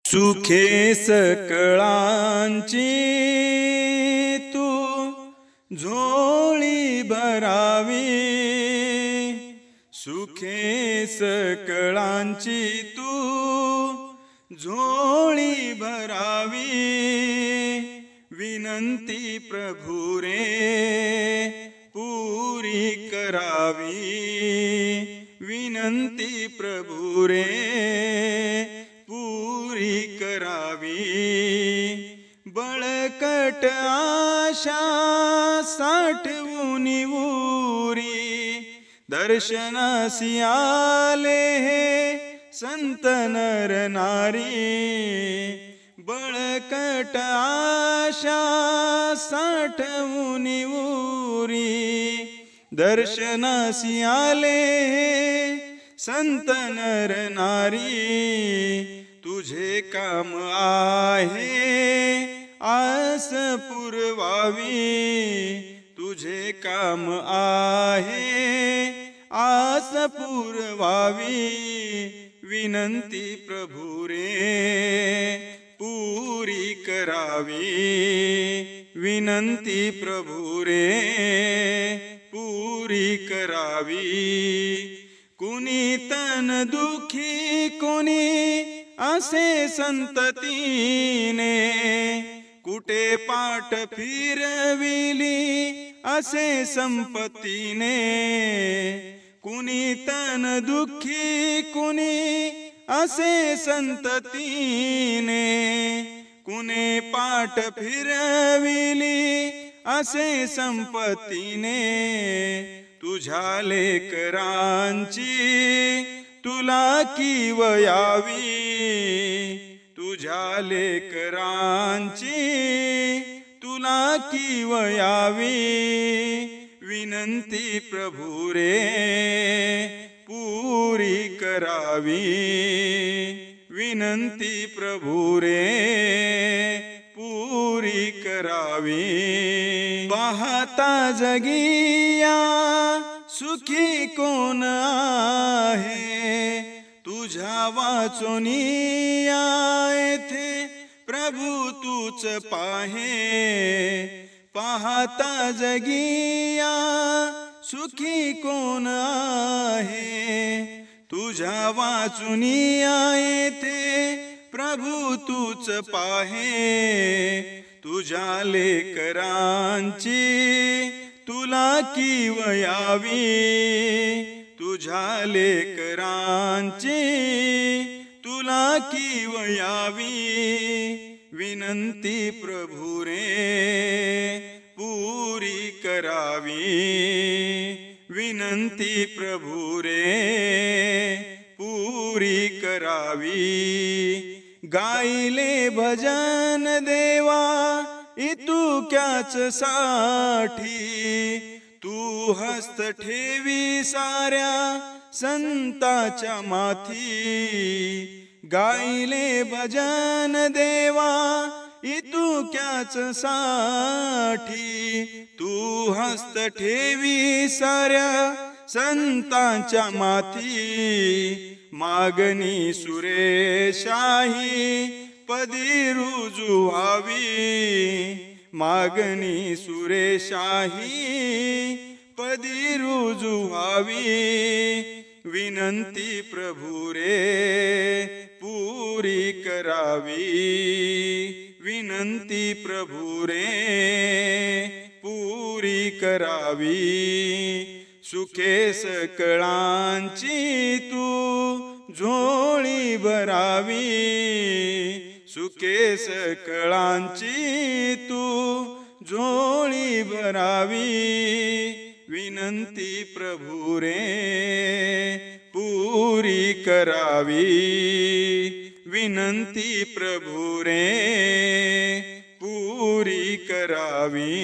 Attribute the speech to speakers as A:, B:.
A: सुखे सकळांची तू झोळी भरावी, सुखे सकळांची तू झोळी भरावी। विनंती प्रभू रे पुरी करावी, विनंती प्रभू रे पुरी करावी। बळकट आशा साठवून उरी, दर्शनासी आले हे संत नर नारी। बळकट आशा साठवून उरी, दर्शनासी आले हे संत नर नारी। तुझे काम आहे आस पुरवावी, तुझे काम आहे आस पुरवावी। विनंती प्रभू रे पुरी करावी, विनंती प्रभू रे पुरी करावी। कुणी तन दुखी कोणी असे संततीने, कुठे पाठ फिरविली असे संपत्तीने। कुणी तन दुखी कुणी असे संततीने, कुणे पाठ फिरविली असे संपत्तीने। तुझ्या लेकरांची तुला किवयावी, तुझ्या लेकरांची तुला किवयावी। विनंती प्रभू रे पुरी करावी, विनंती प्रभू रे पुरी करावी। पाहता जगिया सुखी कोण आहे, तुझ्या वाचोनिया येथे प्रभू तूच पाहे। पाहता जगिया सुखी कोण आहे, तुझ्या वाचुनिया येथे प्रभू तूच पाहे। तुझ्या लेकरांची तुला किवयावी, तुझ्या लेकरांची तुला किवयावी। विनंती प्रभू रे पुरी करावी, विनंती प्रभू रे पुरी करावी। गायले भजन देवा इतुक्याच साठी, तू हस्त ठेवी साऱ्या संताच्या माथी। गायले भजन देवा इतुक्याच साठी, तू हस्त ठेवी साऱ्या संतांच्या माथी। मागणी सुरेशाही पदी रुजू व्हावी, मागणी सुरेशाही पदी रुजू व्हावी। विनंती प्रभू रे पुरी करावी, विनंती प्रभू रे पुरी करावी। सुखे सकळांची तू झोळी भरावी, सुखे सकळांची तू झोळी भरावी। विनंती प्रभू रे पुरी करावी, विनंती प्रभू रे पुरी करावी।